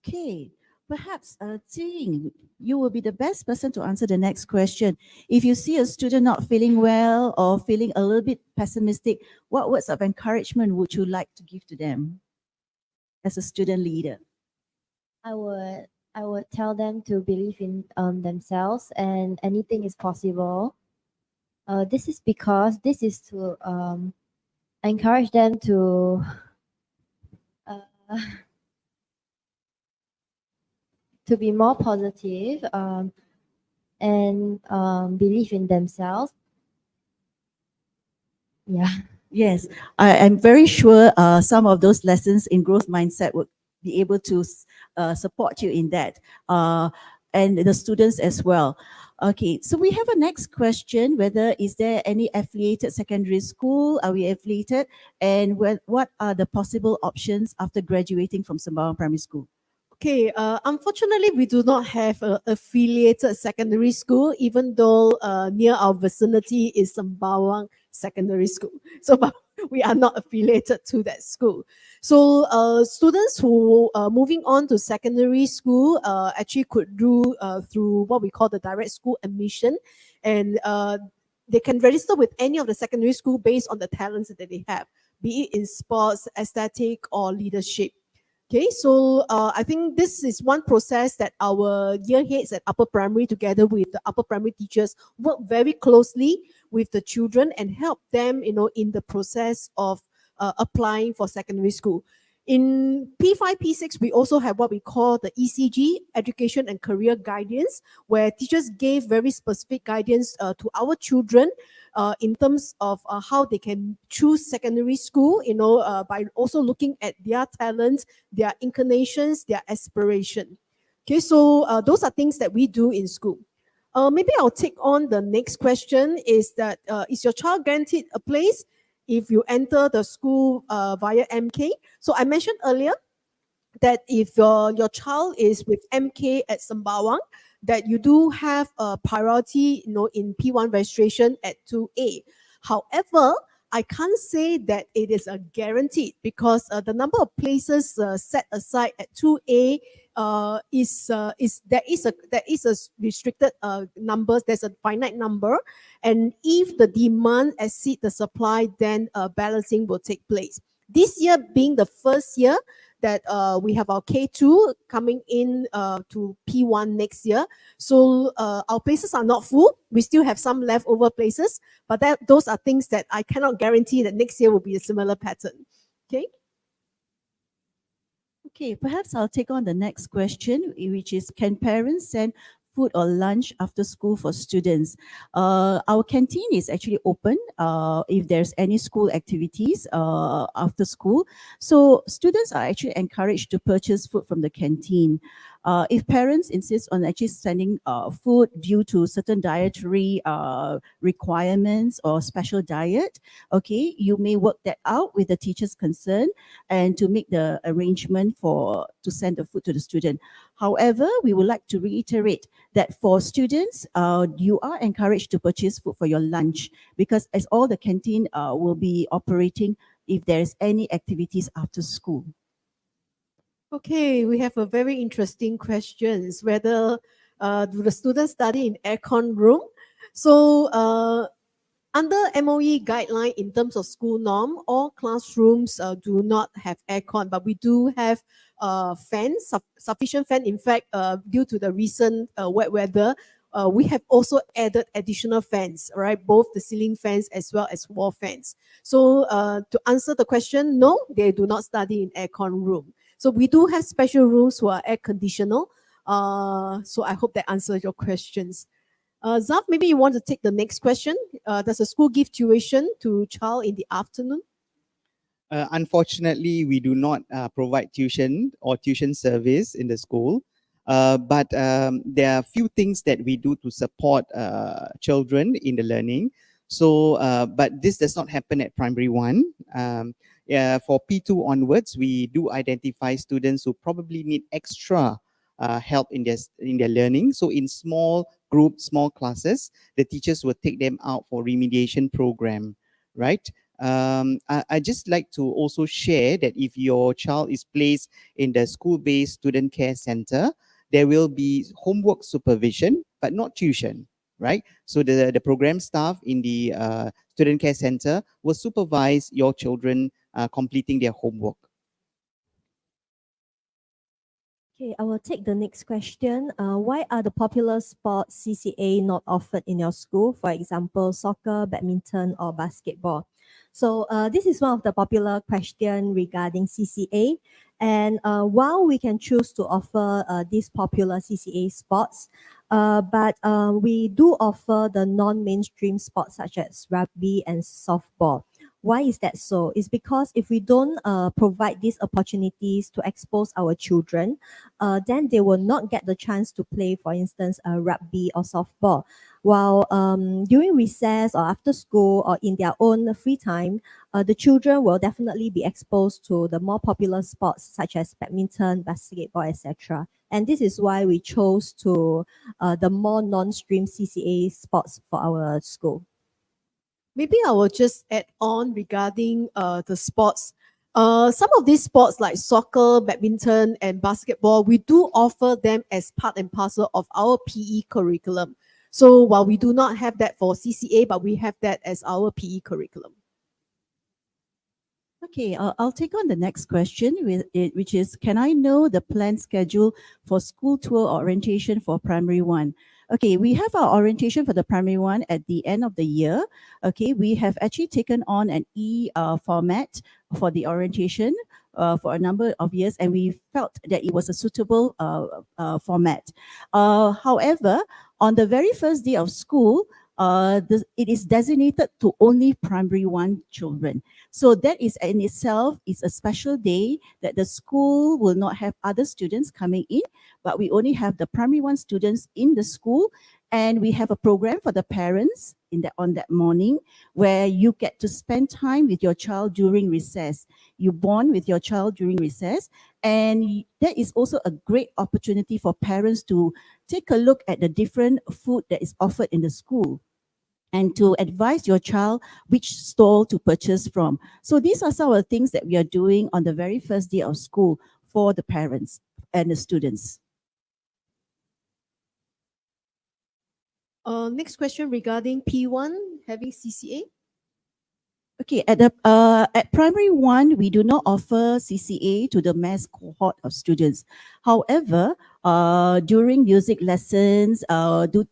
Okay, perhaps Jing, you will be the best person to answer the next question. If you see a student not feeling well or feeling a little bit pessimistic, what words of encouragement would you like to give to them as a student leader? I would tell them to believe in themselves and anything is possible. This is because this is to encourage them to uh, to be more positive and believe in themselves. Yeah. Yes, I'm very sure some of those lessons in growth mindset would be able to support you in that, and the students as well. Okay, so we have a next question, whether is there any affiliated secondary school, are we affiliated, and what are the possible options after graduating from Sembawang Primary School? Okay, unfortunately, we do not have an affiliated secondary school, even though near our vicinity is Sembawang Secondary School. So, but we are not affiliated to that school. So, students who are moving on to secondary school actually could do through what we call the direct school admission, and they can register with any of the secondary school based on the talents that they have, be it in sports, aesthetic, or leadership. Okay, so I think this is one process that our year heads at upper primary, together with the upper primary teachers, work very closely with the children and help them, in the process of applying for secondary school. In P5, P6, we also have what we call the ECG, Education and Career Guidance, where teachers gave very specific guidance to our children in terms of how they can choose secondary school, by also looking at their talents, their inclinations, their aspiration. Okay, so those are things that we do in school. Maybe I'll take on the next question is that, is your child guaranteed a place if you enter the school via MK? So I mentioned earlier that if your child is with MK at Sembawang, that you do have a priority, in P1 registration at 2A. However, I can't say that it is a guaranteed, because the number of places set aside at 2A there is a restricted numbers. There's a finite number, and if the demand exceed the supply, then balancing will take place. This year being the first year that we have our K2 coming in to P1 next year. So our places are not full. We still have some leftover places, but those are things that I cannot guarantee that next year will be a similar pattern. Okay. Okay, perhaps I'll take on the next question, which is, can parents send food or lunch after school for students? Our canteen is actually open if there's any school activities after school. So students are actually encouraged to purchase food from the canteen. If parents insist on actually sending food due to certain dietary requirements or special diet, okay, you may work that out with the teacher's concerned and to make the arrangement to send the food to the student. However, we would like to reiterate that for students, you are encouraged to purchase food for your lunch, because as all the canteen will be operating if there's any activities after school. Okay, we have a very interesting question, whether do the students study in aircon room? So under MOE guideline in terms of school norm, all classrooms do not have aircon, but we do have fans, sufficient fan. In fact, due to the recent wet weather, we have also added additional fans, right? Both the ceiling fans as well as wall fans. So to answer the question, no, they do not study in aircon room. So we do have special rooms who are air conditional. So I hope that answers your questions. Zaf, maybe you want to take the next question. Does the school give tuition to child in the afternoon? Unfortunately, we do not provide tuition or tuition service in the school. But there are a few things that we do to support children in the learning. So, but this does not happen at primary one. For P2 onwards, we do identify students who probably need extra help in their learning. So in small groups, small classes, the teachers will take them out for remediation program, right? I just like to also share that if your child is placed in the school-based student care center, there will be homework supervision, but not tuition, right? So the program staff in the student care center will supervise your children completing their homework. Okay, I will take the next question. Why are the popular sports CCA not offered in your school? For example, soccer, badminton, or basketball. So this is one of the popular questions regarding CCA. And while we can choose to offer these popular CCA sports, but we do offer the non-mainstream sports such as rugby and softball. Why is that so? It's because if we don't provide these opportunities to expose our children, then they will not get the chance to play, for instance, rugby or softball. While during recess or after school or in their own free time, the children will definitely be exposed to the more popular sports such as badminton, basketball, etc. And this is why we chose to the more non-stream CCA sports for our school. Maybe I will just add on regarding the sports. Some of these sports like soccer, badminton, and basketball, we do offer them as part and parcel of our PE curriculum. So while we do not have that for CCA, but we have that as our PE curriculum. Okay, I'll take on the next question, which is, can I know the planned schedule for school tour orientation for primary one? Okay, we have our orientation for the primary one at the end of the year. Okay, we have actually taken on an format for the orientation for a number of years, and we felt that it was a suitable format. However, on the very first day of school, it is designated to only primary one children. So that is in itself is a special day that the school will not have other students coming in, but we only have the primary one students in the school. And we have a program for the parents on that morning where you get to spend time with your child during recess. You bond with your child during recess. And that is also a great opportunity for parents to take a look at the different food that is offered in the school and to advise your child which stall to purchase from. So these are some of the things that we are doing on the very first day of school for the parents and the students. Next question regarding P1 having CCA. Okay, at primary one, we do not offer CCA to the mass cohort of students. However, during music lessons,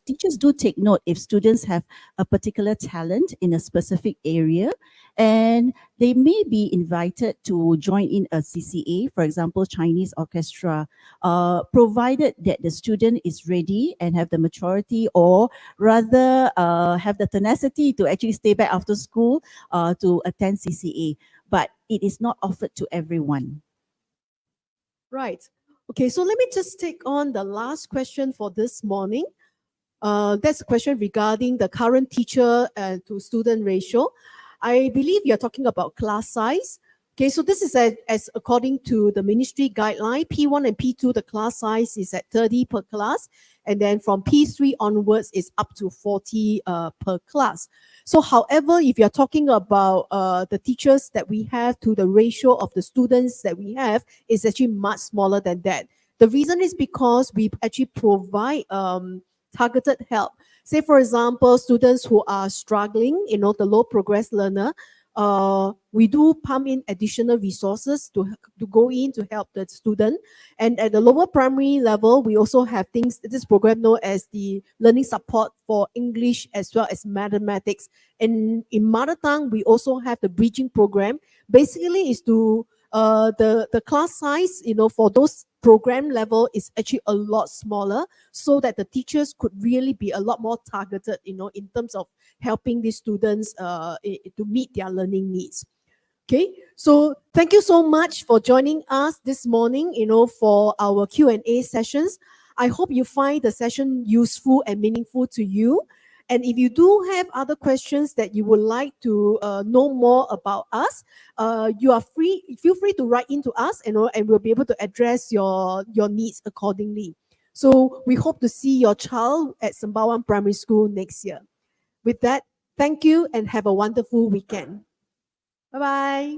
teachers do take note if students have a particular talent in a specific area, and they may be invited to join in a CCA, for example, Chinese orchestra, provided that the student is ready and have the maturity, or rather have the tenacity to actually stay back after school to attend CCA, but it is not offered to everyone. Right. Okay, so let me just take on the last question for this morning. That's a question regarding the current teacher to student ratio. I believe you're talking about class size. Okay, so this is as according to the ministry guideline, P1 and P2, the class size is at 30 per class. And then from P3 onwards, is up to 40 per class. So however, if you're talking about the teachers that we have to the ratio of the students that we have, is actually much smaller than that. The reason is because we actually provide targeted help. Say, for example, students who are struggling, the low progress learner, we do pump in additional resources to go in to help the student. And at the lower primary level, we also have this program known as the learning support for English as well as mathematics. And in mother tongue, we also have the bridging program. Basically, is to the class size, for those program level is actually a lot smaller, so that the teachers could really be a lot more targeted, in terms of helping these students to meet their learning needs. Okay, so thank you so much for joining us this morning, for our Q&A sessions. I hope you find the session useful and meaningful to you. And if you do have other questions that you would like to know more about us, feel free to write into us, and we'll be able to address your needs accordingly. So we hope to see your child at Sembawang Primary School next year. With that, thank you and have a wonderful weekend. Bye-bye.